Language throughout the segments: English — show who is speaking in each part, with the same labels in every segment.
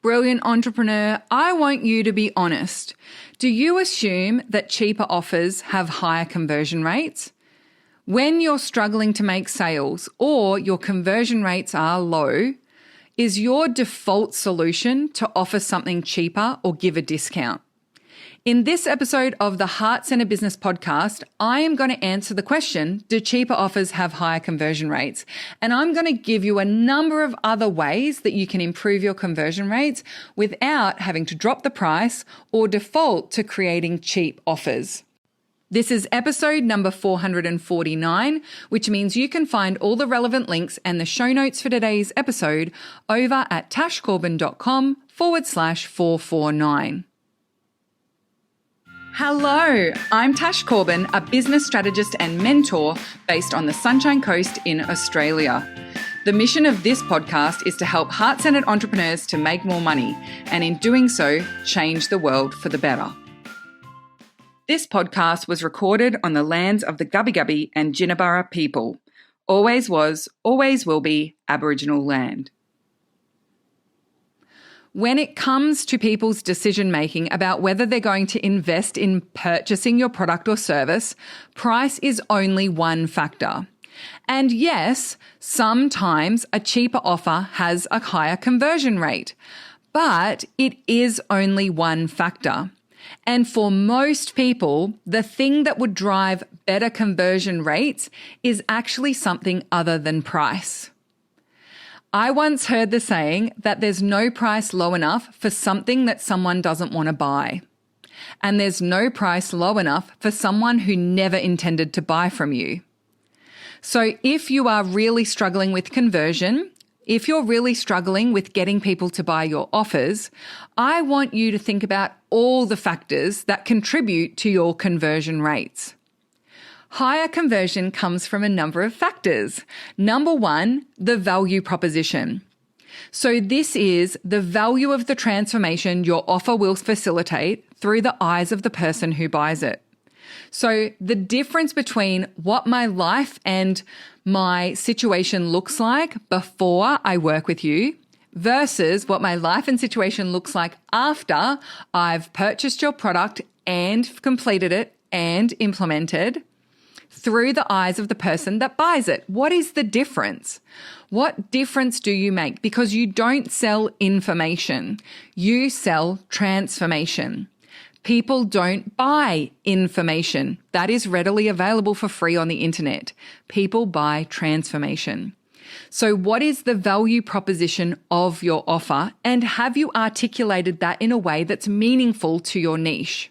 Speaker 1: Brilliant entrepreneur, I want you to be honest. Do you assume that cheaper offers have higher conversion rates? When you're struggling to make sales or your conversion rates are low, is your default solution to offer something cheaper or give a discount? In this episode of the Heart Centered Business Podcast, I am going to answer the question, do cheaper offers have higher conversion rates? And I'm going to give you a number of other ways that you can improve your conversion rates without having to drop the price or default to creating cheap offers. This is episode number 449, which means you can find all the relevant links and the show notes for today's episode over at tashcorbin.com/449. Hello, I'm Tash Corbin, a business strategist and mentor based on the Sunshine Coast in Australia. The mission of this podcast is to help heart-centered entrepreneurs to make more money and in doing so, change the world for the better. This podcast was recorded on the lands of the Gubbi Gubbi and Jinnaburra people. Always was, always will be Aboriginal land. When it comes to people's decision-making about whether they're going to invest in purchasing your product or service, price is only one factor. And yes, sometimes a cheaper offer has a higher conversion rate, but it is only one factor. And for most people, the thing that would drive better conversion rates is actually something other than price. I once heard the saying that there's no price low enough for something that someone doesn't want to buy. And there's no price low enough for someone who never intended to buy from you. So if you are really struggling with conversion, if you're really struggling with getting people to buy your offers, I want you to think about all the factors that contribute to your conversion rates. Higher conversion comes from a number of factors. Number one, the value proposition. So this is the value of the transformation your offer will facilitate through the eyes of the person who buys it. So the difference between what my life and my situation looks like before I work with you versus what my life and situation looks like after I've purchased your product and completed it and implemented through the eyes of the person that buys it. What is the difference? What difference do you make? Because you don't sell information, you sell transformation. People don't buy information that is readily available for free on the internet. People buy transformation. So what is the value proposition of your offer, and have you articulated that in a way that's meaningful to your niche?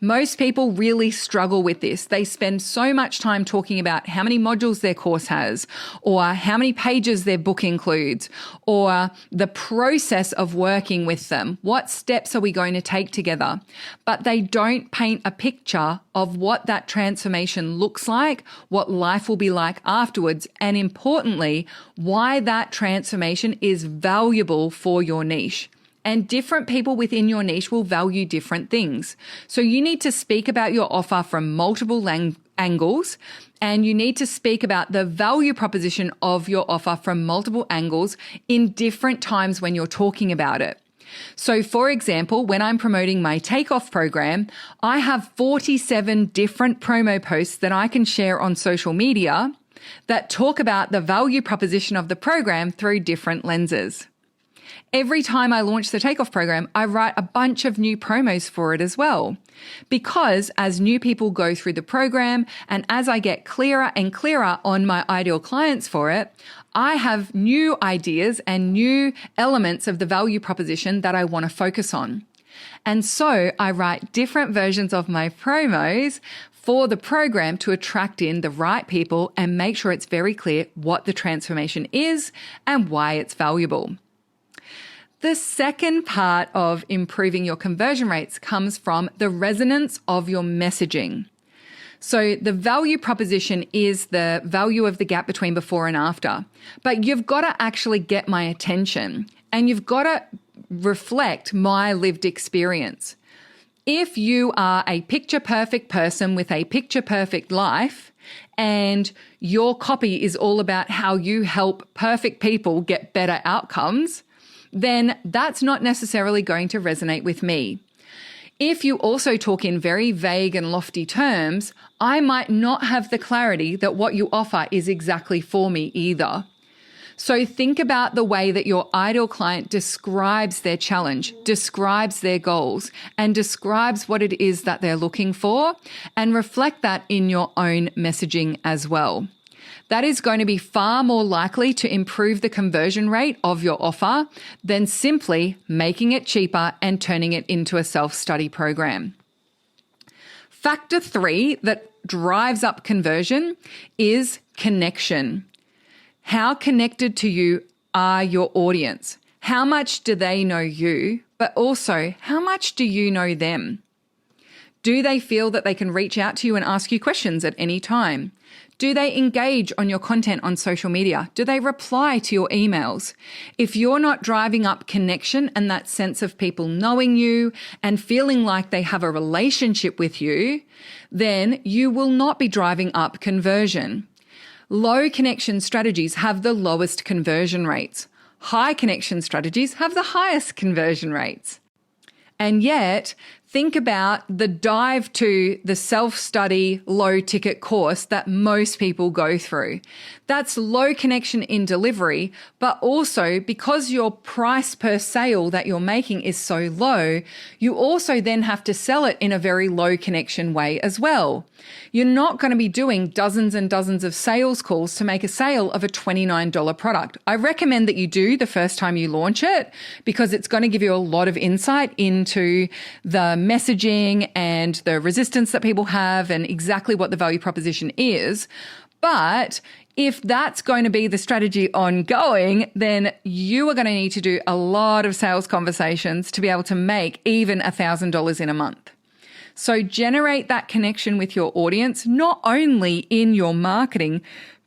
Speaker 1: Most people really struggle with this. They spend so much time talking about how many modules their course has, or how many pages their book includes, or the process of working with them. What steps are we going to take together? But they don't paint a picture of what that transformation looks like, what life will be like afterwards, and importantly, why that transformation is valuable for your niche. And different people within your niche will value different things. So you need to speak about your offer from multiple angles, and you need to speak about the value proposition of your offer from multiple angles in different times when you're talking about it. So for example, when I'm promoting my takeoff program, I have 47 different promo posts that I can share on social media that talk about the value proposition of the program through different lenses. Every time I launch the Takeoff program, I write a bunch of new promos for it as well. Because as new people go through the program and as I get clearer and clearer on my ideal clients for it, I have new ideas and new elements of the value proposition that I want to focus on. And so I write different versions of my promos for the program to attract in the right people and make sure it's very clear what the transformation is and why it's valuable. The second part of improving your conversion rates comes from the resonance of your messaging. So the value proposition is the value of the gap between before and after, but you've got to actually get my attention and you've got to reflect my lived experience. If you are a picture perfect person with a picture perfect life and your copy is all about how you help perfect people get better outcomes, then that's not necessarily going to resonate with me. If you also talk in very vague and lofty terms, I might not have the clarity that what you offer is exactly for me either. So think about the way that your ideal client describes their challenge, describes their goals, and describes what it is that they're looking for, and reflect that in your own messaging as well. That is going to be far more likely to improve the conversion rate of your offer than simply making it cheaper and turning it into a self-study program. Factor 3 that drives up conversion is connection. How connected to you are your audience? How much do they know you? But also, how much do you know them? Do they feel that they can reach out to you and ask you questions at any time? Do they engage on your content on social media? Do they reply to your emails? If you're not driving up connection and that sense of people knowing you and feeling like they have a relationship with you, then you will not be driving up conversion. Low connection strategies have the lowest conversion rates. High connection strategies have the highest conversion rates. And yet, think about the dive to the self-study low ticket course that most people go through. That's low connection in delivery, but also because your price per sale that you're making is so low, you also then have to sell it in a very low connection way as well. You're not going to be doing dozens and dozens of sales calls to make a sale of a $29 product. I recommend that you do the first time you launch it because it's going to give you a lot of insight into the messaging and the resistance that people have and exactly what the value proposition is. But if that's going to be the strategy ongoing, then you are going to need to do a lot of sales conversations to be able to make even $1,000 in a month. So generate that connection with your audience, not only in your marketing,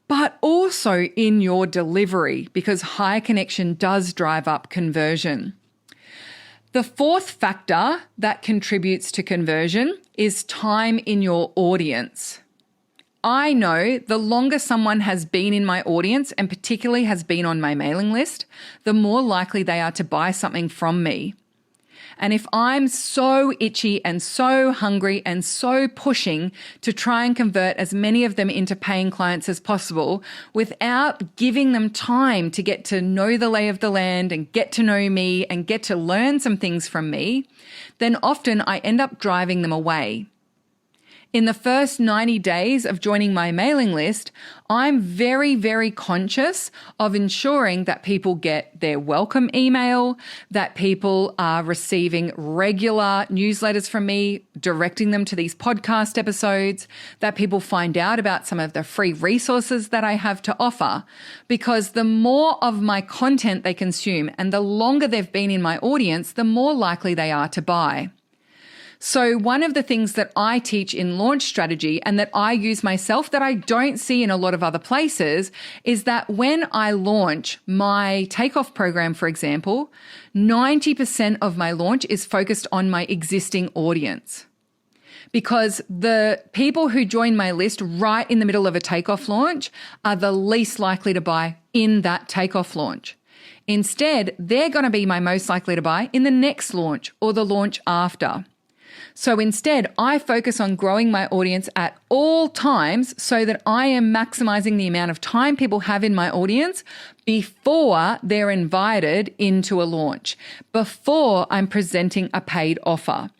Speaker 1: but also in your delivery, because high connection does drive up conversion. The fourth factor that contributes to conversion is time in your audience. I know the longer someone has been in my audience and particularly has been on my mailing list, the more likely they are to buy something from me. And if I'm so itchy and so hungry and so pushing to try and convert as many of them into paying clients as possible without giving them time to get to know the lay of the land and get to know me and get to learn some things from me, then often I end up driving them away. In the first 90 days of joining my mailing list, I'm very, very conscious of ensuring that people get their welcome email, that people are receiving regular newsletters from me, directing them to these podcast episodes, that people find out about some of the free resources that I have to offer. Because the more of my content they consume and the longer they've been in my audience, the more likely they are to buy. So one of the things that I teach in launch strategy and that I use myself that I don't see in a lot of other places is that when I launch my takeoff program, for example, 90% of my launch is focused on my existing audience. Because the people who join my list right in the middle of a takeoff launch are the least likely to buy in that takeoff launch. Instead, they're going to be my most likely to buy in the next launch or the launch after. So instead, I focus on growing my audience at all times so that I am maximizing the amount of time people have in my audience before they're invited into a launch, before I'm presenting a paid offer.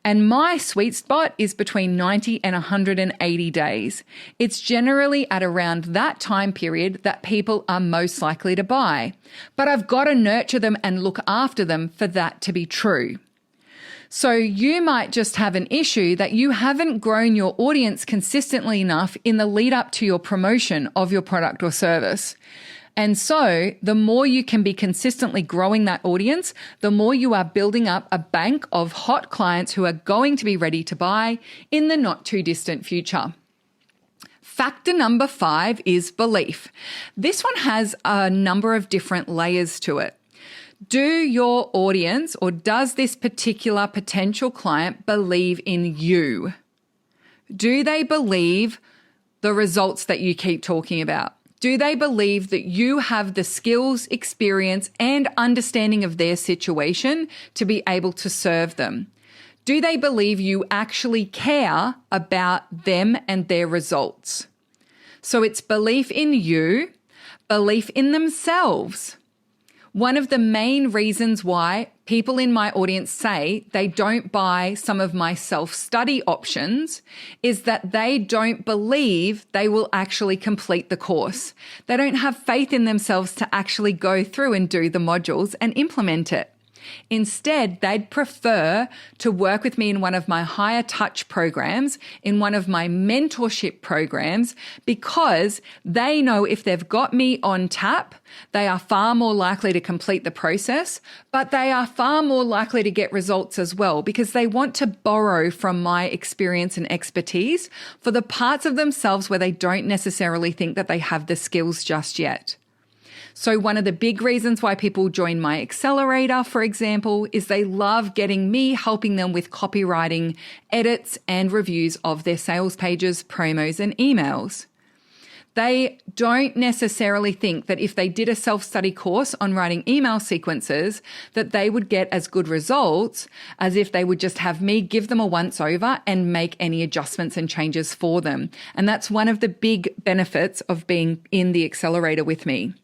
Speaker 1: And my sweet spot is between 90 and 180 days. It's generally at around that time period that people are most likely to buy. But I've got to nurture them and look after them for that to be true. So you might just have an issue that you haven't grown your audience consistently enough in the lead up to your promotion of your product or service. And so the more you can be consistently growing that audience, the more you are building up a bank of hot clients who are going to be ready to buy in the not too distant future. Factor number 5 is belief. This one has a number of different layers to it. Do your audience or does this particular potential client believe in you? Do they believe the results that you keep talking about? Do they believe that you have the skills, experience, and understanding of their situation to be able to serve them? Do they believe you actually care about them and their results? So it's belief in you, belief in themselves. One of the main reasons why people in my audience say they don't buy some of my self-study options is that they don't believe they will actually complete the course. They don't have faith in themselves to actually go through and do the modules and implement it. Instead, they'd prefer to work with me in one of my higher touch programs, in one of my mentorship programs, because they know if they've got me on tap, they are far more likely to complete the process, but they are far more likely to get results as well because they want to borrow from my experience and expertise for the parts of themselves where they don't necessarily think that they have the skills just yet. So one of the big reasons why people join my accelerator, for example, is they love getting me helping them with copywriting, edits, and reviews of their sales pages, promos, and emails. They don't necessarily think that if they did a self-study course on writing email sequences, that they would get as good results as if they would just have me give them a once-over and make any adjustments and changes for them. And that's one of the big benefits of being in the accelerator with me.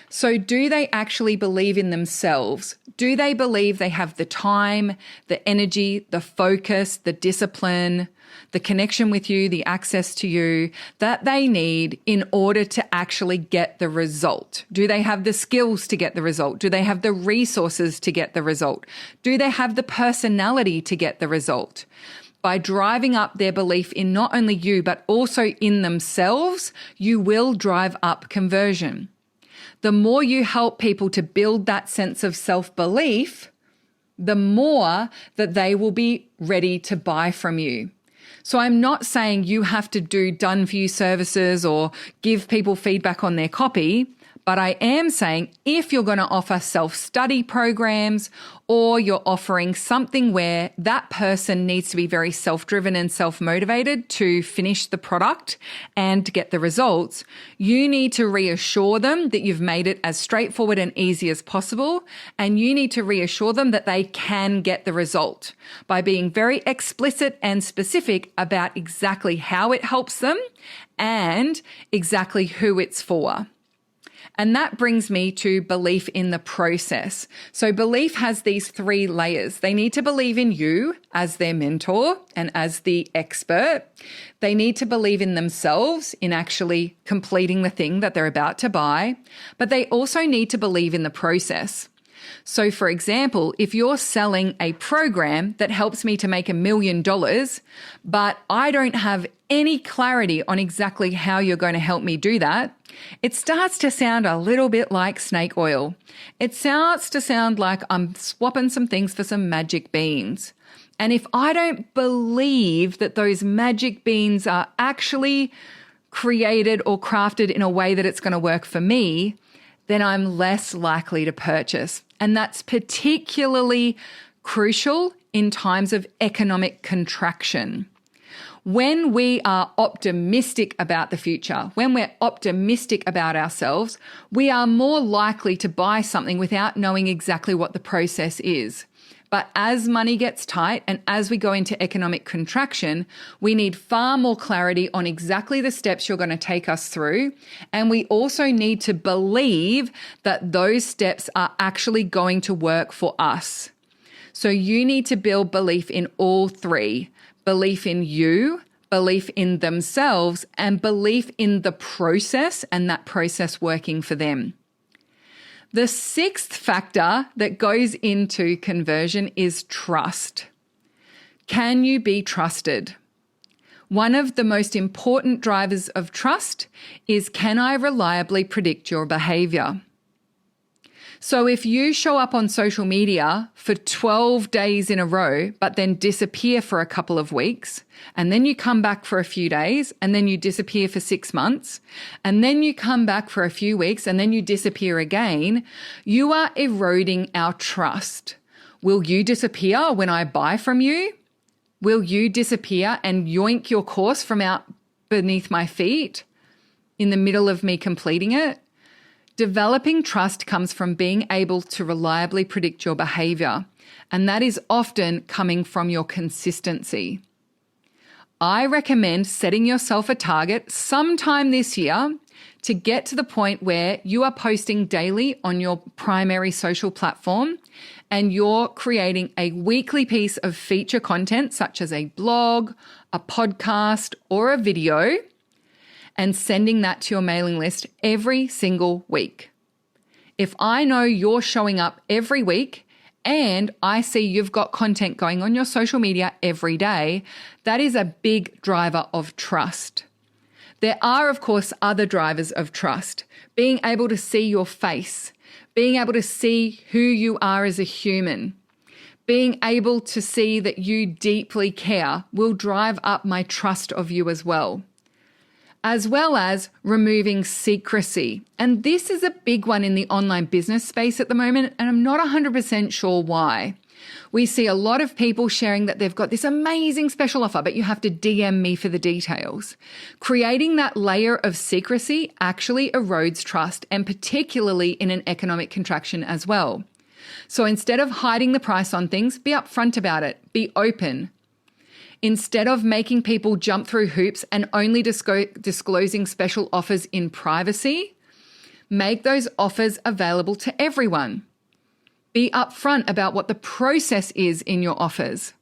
Speaker 1: So do they actually believe in themselves? Do they believe they have the time, the energy, the focus, the discipline, the connection with you, the access to you that they need in order to actually get the result? Do they have the skills to get the result? Do they have the resources to get the result? Do they have the personality to get the result? By driving up their belief in not only you, but also in themselves, you will drive up conversion. The more you help people to build that sense of self-belief, the more that they will be ready to buy from you. So I'm not saying you have to do done-for-you services or give people feedback on their copy, but I am saying if you're going to offer self-study programs or you're offering something where that person needs to be very self-driven and self-motivated to finish the product and get the results, you need to reassure them that you've made it as straightforward and easy as possible, and you need to reassure them that they can get the result by being very explicit and specific about exactly how it helps them and exactly who it's for. And that brings me to belief in the process. So belief has these 3 layers. They need to believe in you as their mentor and as the expert. They need to believe in themselves in actually completing the thing that they're about to buy. But they also need to believe in the process. So for example, if you're selling a program that helps me to make $1 million, but I don't have any clarity on exactly how you're going to help me do that, it starts to sound a little bit like snake oil. It starts to sound like I'm swapping some things for some magic beans. And if I don't believe that those magic beans are actually created or crafted in a way that it's going to work for me, then I'm less likely to purchase. And that's particularly crucial in times of economic contraction. When we are optimistic about the future, when we're optimistic about ourselves, we are more likely to buy something without knowing exactly what the process is. But as money gets tight and as we go into economic contraction, we need far more clarity on exactly the steps you're going to take us through. And we also need to believe that those steps are actually going to work for us. So you need to build belief in all 3. Belief in you, belief in themselves, and belief in the process and that process working for them. The 6th factor that goes into conversion is trust. Can you be trusted? One of the most important drivers of trust is, can I reliably predict your behavior? So if you show up on social media for 12 days in a row, but then disappear for a couple of weeks, and then you come back for a few days, and then you disappear for 6 months, and then you come back for a few weeks, and then you disappear again, you are eroding our trust. Will you disappear when I buy from you? Will you disappear and yoink your course from out beneath my feet? in the middle of me completing it. Developing trust comes from being able to reliably predict your behavior, and that is often coming from your consistency. I recommend setting yourself a target sometime this year to get to the point where you are posting daily on your primary social platform and you're creating a weekly piece of feature content such as a blog, a podcast, or a video, and sending that to your mailing list every single week. If I know you're showing up every week and I see you've got content going on your social media every day, that is a big driver of trust. There are, of course, other drivers of trust. Being able to see your face, being able to see who you are as a human, being able to see that you deeply care will drive up my trust of you as well as removing secrecy. And this is a big one in the online business space at the moment, and I'm not 100% sure why. We see a lot of people sharing that they've got this amazing special offer, but you have to DM me for the details. Creating that layer of secrecy actually erodes trust, and particularly in an economic contraction as well. So instead of hiding the price on things, be upfront about it, be open. Instead of making people jump through hoops and only disclosing special offers in privacy, make those offers available to everyone. Be upfront about what the process is in your offers.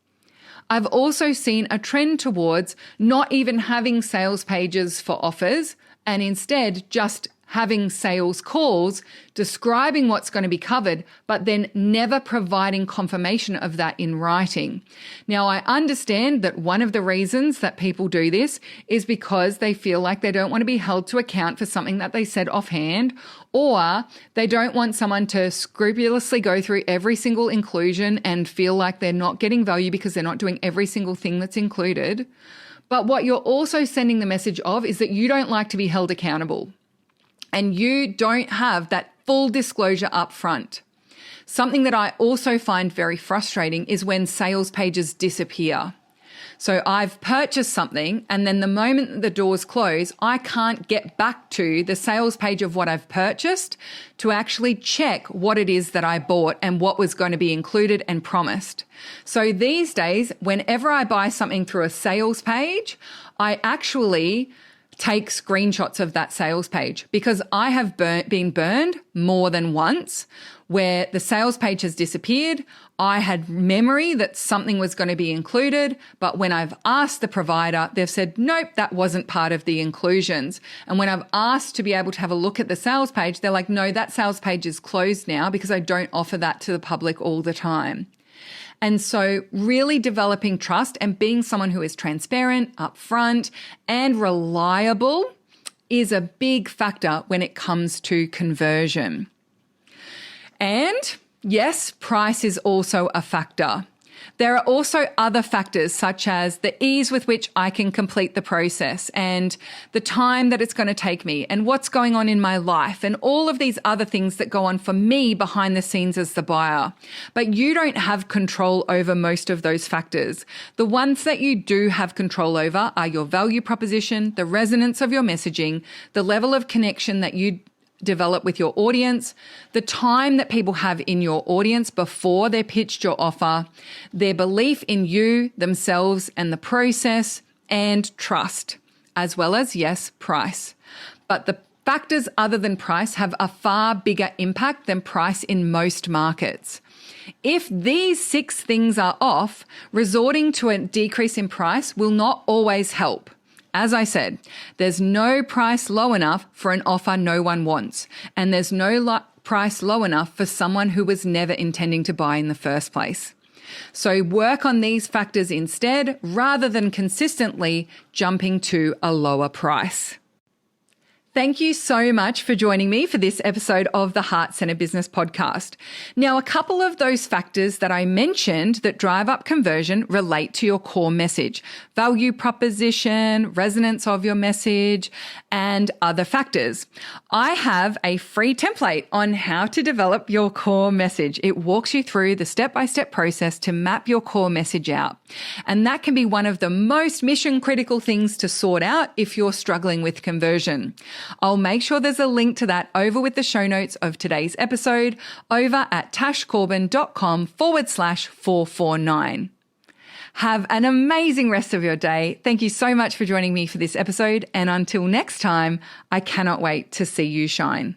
Speaker 1: I've also seen a trend towards not even having sales pages for offers and instead just having sales calls describing what's going to be covered, but then never providing confirmation of that in writing. Now, I understand that one of the reasons that people do this is because they feel like they don't want to be held to account for something that they said offhand, or they don't want someone to scrupulously go through every single inclusion and feel like they're not getting value because they're not doing every single thing that's included. But what you're also sending the message of is that you don't like to be held accountable. And you don't have that full disclosure up front. Something that I also find very frustrating is when sales pages disappear. So I've purchased something and then the moment the doors close, I can't get back to the sales page of what I've purchased to actually check what it is that I bought and what was going to be included and promised. So these days, whenever I buy something through a sales page, I actually take screenshots of that sales page because I have been burned more than once where the sales page has disappeared. I had memory that something was going to be included, but when I've asked the provider, they've said, nope, that wasn't part of the inclusions. And when I've asked to be able to have a look at the sales page, they're like, no, that sales page is closed now because I don't offer that to the public all the time. And so really developing trust and being someone who is transparent, upfront, and reliable is a big factor when it comes to conversion. And yes, price is also a factor. There are also other factors such as the ease with which I can complete the process and the time that it's going to take me and what's going on in my life and all of these other things that go on for me behind the scenes as the buyer. But you don't have control over most of those factors. The ones that you do have control over are your value proposition, the resonance of your messaging, the level of connection that you develop with your audience, the time that people have in your audience before they pitched your offer, their belief in you, themselves, and the process, and trust, as well as, yes, price. But the factors other than price have a far bigger impact than price in most markets. If these 6 things are off, resorting to a decrease in price will not always help. As I said, there's no price low enough for an offer no one wants, and there's no price low enough for someone who was never intending to buy in the first place. So work on these factors instead, rather than consistently jumping to a lower price. Thank you so much for joining me for this episode of the Heart Centered Business Podcast. Now, a couple of those factors that I mentioned that drive up conversion relate to your core message, value proposition, resonance of your message, and other factors. I have a free template on how to develop your core message. It walks you through the step-by-step process to map your core message out. And that can be one of the most mission critical things to sort out if you're struggling with conversion. I'll make sure there's a link to that over with the show notes of today's episode over at tashcorbin.com/449. Have an amazing rest of your day. Thank you so much for joining me for this episode. And until next time, I cannot wait to see you shine.